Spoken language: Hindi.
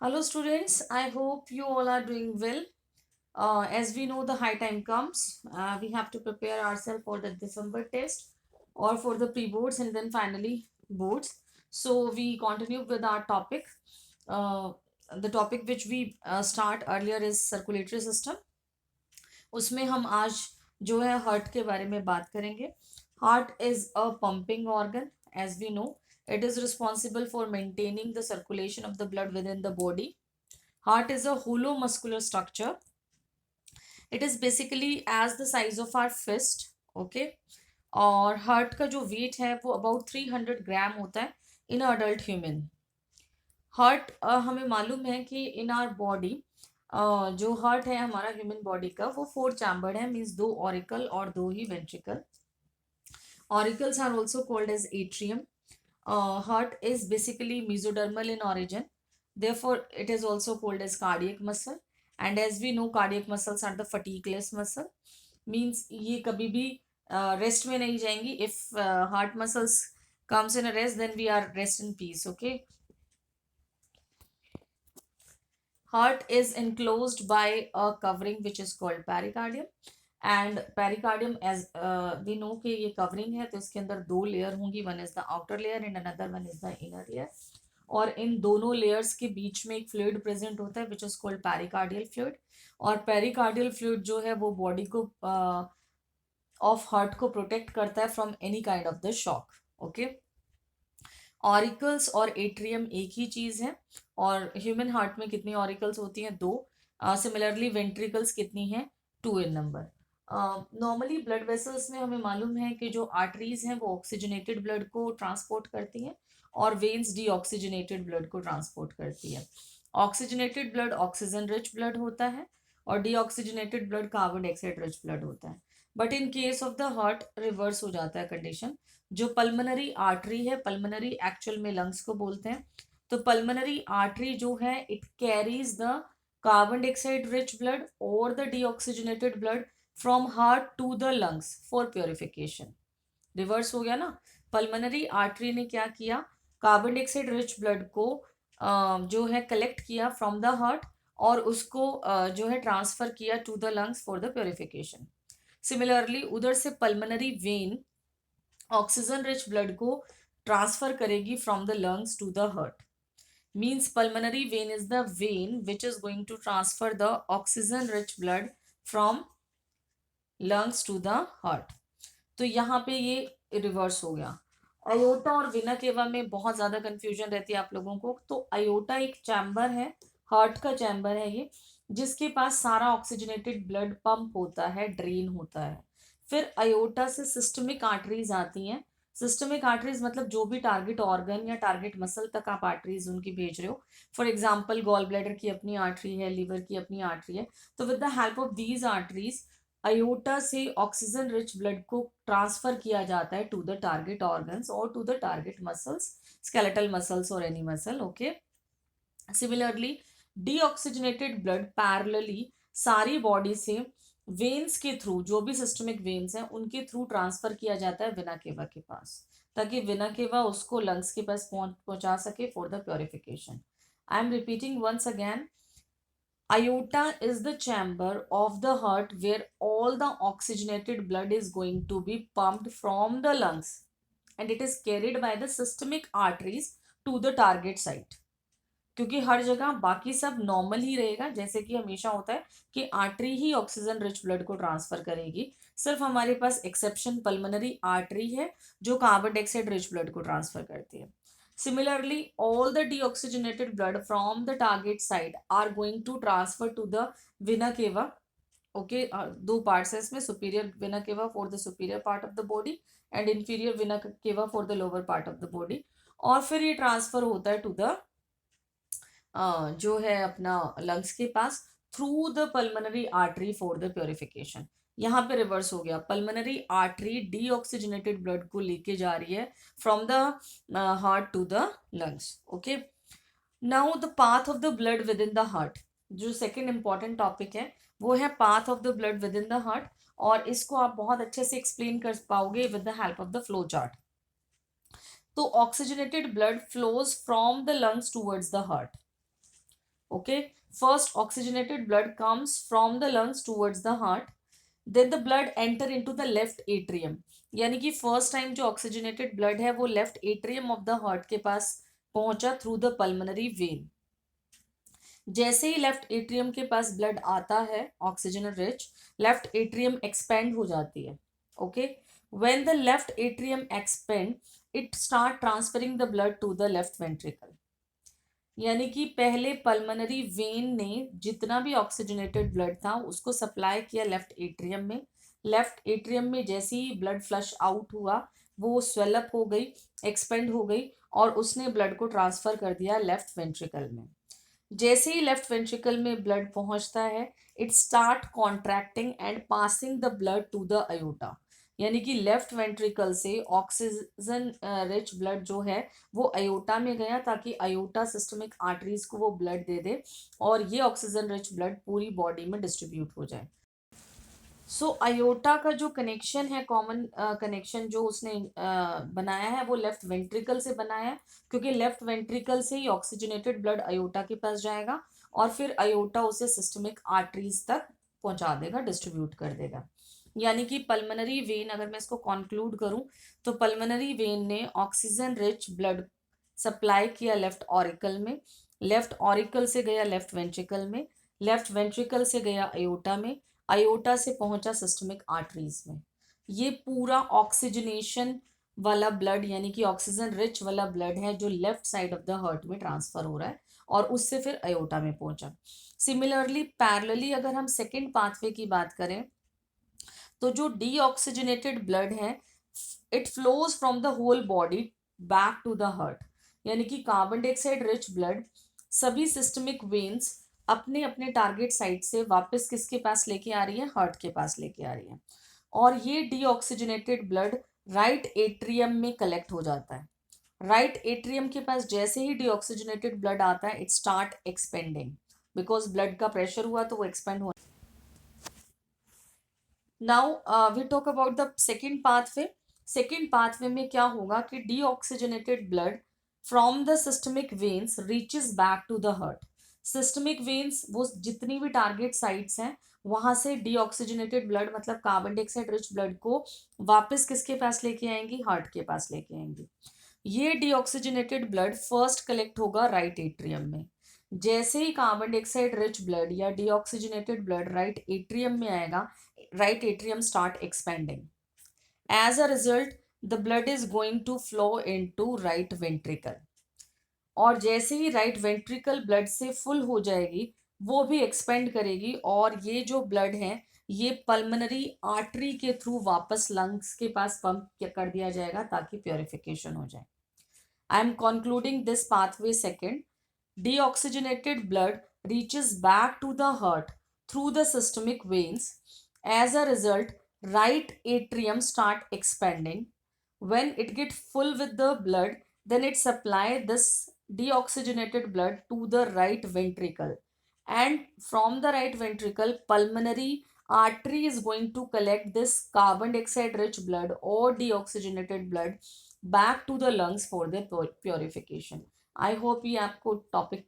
Hello students, I hope you all are doing well. As we know the high time comes, we have to prepare ourselves for the December test or for the pre-boards and then finally boards. So we continue with our topic. Uh, the topic which we start earlier is circulatory system. उसमें हम आज जो है हार्ट के बारे में बात करेंगे. Heart is a pumping organ. As we know it is responsible for maintaining the circulation of the blood within the body. Heart is a hollow muscular structure. It is basically as the size of our fist. Okay. और हार्ट का जो वेट है वो अबाउट 300 ग्राम होता है इन अडल्ट ह्यूमन. हार्ट हमें मालूम है कि इन आवर बॉडी जो हार्ट है हमारा ह्यूमन बॉडी का वो 4 चैम्बर्ड है. मीन्स 2 ऑरिकल और 2 ही ventricle. Auricles are also called as atrium. Heart is basically mesodermal in origin. Therefore, it is also called as cardiac muscle. And as we know, cardiac muscles are the fatigueless muscle. Means ये कभी भी रेस्ट में नहीं जाएंगी. If heart muscles comes in a rest, then we are rest in peace. Okay. Heart is enclosed by a covering which is called pericardium. And pericardium as we know कि ये कवरिंग है तो इसके अंदर 2 लेयर होंगी. One is the outer layer and another one is the inner layer. और इन दोनों लेयर्स के बीच में एक फ्लूइड प्रेजेंट होता है which is called pericardial fluid. और पेरिकार्डियल फ्लूइड जो है वो बॉडी को ऑफ हार्ट को प्रोटेक्ट करता है from any kind of the shock. Okay. Auricles और एट्रियम एक ही चीज है. और ह्यूमन हार्ट में कितनी ऑरिकल्स होती हैं? 2. सिमिलरली वेंट्रिकल्स कितनी हैं? 2 इन नंबर. नॉर्मली ब्लड वेसल्स में हमें मालूम है कि जो आर्टरीज हैं वो ऑक्सीजनेटेड ब्लड को ट्रांसपोर्ट करती हैं और वेन्स डीऑक्सीजनेटेड ब्लड को ट्रांसपोर्ट करती है. Oxygenated blood oxygen rich blood होता है और deoxygenated blood carbon dioxide rich blood होता है. But in case of the heart reverse हो जाता है कंडीशन. जो पल्मनरी आर्टरी है, पल्मनरी एक्चुअल में लंग्स को बोलते हैं, तो पल्मनरी आर्टरी जो है it carries the carbon dioxide rich blood और the deoxygenated blood from heart to the lungs for purification. Reverse हो गया ना. पल्मनरी आर्टरी ने क्या किया? कार्बन डाइऑक्साइड रिच ब्लड को जो है कलेक्ट किया फ्रॉम द हार्ट और उसको जो है ट्रांसफर किया to the lungs for the purification. Similarly उधर से pulmonary vein oxygen rich blood को ट्रांसफर करेगी from the lungs to the heart. Means pulmonary vein is the vein which is going to transfer the oxygen rich blood from lungs to the heart. तो यहाँ पे ये रिवर्स हो गया. अयोटा और विना केवा में बहुत ज्यादा कंफ्यूजन रहती है आप लोगों को. तो अयोटा एक चैम्बर है, हार्ट का चैम्बर है ये, जिसके पास सारा ऑक्सीजनेटेड ब्लड पंप होता है, ड्रेन होता है. फिर अयोटा से सिस्टमिक आर्टरीज आती हैं. सिस्टमिक आर्टरीज मतलब जो भी टारगेट ऑर्गन या टारगेट मसल तक आप आर्टरीज उनकी भेज रहे हो. फॉर एग्जाम्पल गॉल ब्लैडर की अपनी आर्टरी है, लीवर की अपनी आर्टरी है. तो with the help of these arteries aorta से ऑक्सीजन रिच ब्लड को ट्रांसफर किया जाता है टू द टारगेट ऑर्गन्स और to the target muscles, skeletal muscles और any muscle. Okay. Similarly deoxygenated blood parallelly सारी बॉडी से वेन्स के थ्रू, जो भी सिस्टमिक वेन्स हैं उनके थ्रू ट्रांसफर किया जाता है विना केवा के पास, ताकि विना केवा उसको लंग्स के पास पहुंचा सके for the purification. I am repeating once again. Aorta is the chamber of the heart where all the oxygenated blood is going to be pumped from the lungs and it is carried by the systemic arteries to the target site. क्योंकि हर जगह बाकी सब नॉर्मल ही रहेगा, जैसे कि हमेशा होता है कि आर्टरी ही ऑक्सीजन रिच ब्लड को ट्रांसफर करेगी. सिर्फ हमारे पास एक्सेप्शन पल्मनरी आर्टरी है जो कार्बन डाइऑक्साइड रिच ब्लड को ट्रांसफर करती है. Similarly, all the deoxygenated blood from the target side are going to transfer to the vena cava. Okay, दो parts है इसमें, superior vena cava for the superior part of the body and inferior vena cava for the lower part of the body. और फिर ये ट्रांसफर होता है टू द जो है अपना लंग्स के pass through the pulmonary artery for the purification. यहाँ पे रिवर्स हो गया. पल्मनरी आर्टरी डीऑक्सीजनेटेड ब्लड को लेके जा रही है from the heart to the lungs. Okay. Now the path of the blood within the heart. जो सेकेंड इंपॉर्टेंट टॉपिक है वो है path of the blood within the heart. और इसको आप बहुत अच्छे से एक्सप्लेन कर पाओगे with the help of the flow chart. तो oxygenated blood flows from the lungs towards the heart. Okay, first oxygenated blood comes from the lungs towards the heart, then the blood enter into the left atrium. यानी कि फर्स्ट टाइम जो ऑक्सीजनेटेड ब्लड है वो left atrium of the heart के पास पहुंचा थ्रू द पल्मोनरी वेन. जैसे ही लेफ्ट एट्रियम के पास ब्लड आता है oxygen rich, left atrium expand हो जाती है. Okay, when the left atrium expand, it start transferring the blood to the left ventricle. यानी कि पहले पल्मोनरी वेन ने जितना भी ऑक्सीजनेटेड ब्लड था उसको सप्लाई किया लेफ्ट एट्रियम में. लेफ्ट एट्रियम में जैसे ही ब्लड फ्लश आउट हुआ वो स्वेलअप हो गई, एक्सपेंड हो गई और उसने ब्लड को ट्रांसफर कर दिया लेफ्ट वेंट्रिकल में. जैसे ही लेफ्ट वेंट्रिकल में ब्लड पहुंचता है, it start contracting and passing the blood to the aorta. यानी कि लेफ्ट वेंट्रिकल से ऑक्सीजन रिच ब्लड जो है वो अयोटा में गया ताकि अयोटा सिस्टमिक आर्टरीज को वो ब्लड दे दे और ये ऑक्सीजन रिच ब्लड पूरी बॉडी में डिस्ट्रीब्यूट हो जाए. सो अयोटा का जो कनेक्शन है, कॉमन कनेक्शन जो उसने बनाया है वो लेफ्ट वेंट्रिकल से बनाया है, क्योंकि लेफ्ट वेंट्रिकल से ही ऑक्सीजनेटेड ब्लड अयोटा के पास जाएगा और फिर अयोटा उसे सिस्टमिक आर्टरीज तक पहुंचा देगा, डिस्ट्रीब्यूट कर देगा. यानी कि पल्मोनरी वेन, अगर मैं इसको कंक्लूड करूं तो पल्मोनरी वेन ने ऑक्सीजन रिच ब्लड सप्लाई किया लेफ्ट ऑरिकल में, लेफ्ट ऑरिकल से गया लेफ्ट वेंट्रिकल में, लेफ्ट वेंट्रिकल से गया अयोटा में, अयोटा से पहुंचा सिस्टमिक आर्टरीज में. ये पूरा ऑक्सीजनेशन वाला ब्लड यानी कि ऑक्सीजन रिच वाला ब्लड है जो left side of the heart में ट्रांसफर हो रहा है और उससे फिर अयोटा में पहुंचा. सिमिलरली पैरेलली अगर हम सेकेंड पाथवे की बात करें तो जो डीऑक्सीजनेटेड ब्लड है it flows from the whole body back to the heart. यानी कि कार्बन डाइऑक्साइड रिच ब्लड सभी सिस्टमिक वेन्स अपने अपने टारगेट साइट से वापस किसके पास लेके आ रही है, हार्ट के पास लेके आ रही है. और ये डीऑक्सीजनेटेड ब्लड राइट एट्रियम में कलेक्ट हो जाता है. राइट एट्रियम के पास जैसे ही डीऑक्सीजनेटेड ब्लड आता है it start expanding, because blood का प्रेशर हुआ तो वो एक्सपेंड हो. Now we talk about the second pathway. Second pathway में क्या होगा कि deoxygenated blood from the systemic veins reaches back to the heart. Systemic veins वो जितनी भी टारगेट साइट्स हैं वहां से डीऑक्सीजनेटेड ब्लड मतलब कार्बन डाइऑक्साइड रिच ब्लड को वापस किसके पास लेके आएंगी, हार्ट के पास लेके आएंगी. ये डीऑक्सीजनेटेड ब्लड फर्स्ट कलेक्ट होगा राइट एट्रियम में. जैसे ही कार्बन डाइऑक्साइड रिच ब्लड या डीऑक्सीजनेटेड ब्लड राइट एट्रियम में आएगा, right atrium start expanding. As a result, the blood is going to flow into right ventricle. और जैसे ही राइट वेंट्रिकल ब्लड से फुल हो जाएगी वो भी एक्सपेंड करेगी और ये जो ब्लड है ये पल्मोनरी आर्टरी के थ्रू वापस लंग्स के पास पंप कर दिया जाएगा ताकि प्योरिफिकेशन हो जाए. I am concluding this pathway second. Deoxygenated blood reaches back to the heart through the systemic veins. As a result, right atrium start expanding. When it get full with the blood, then it supply this deoxygenated blood to the right ventricle. And from the right ventricle, pulmonary artery is going to collect this carbon dioxide rich blood or deoxygenated blood back to the lungs for their purification. I hope ये आपको टॉपिक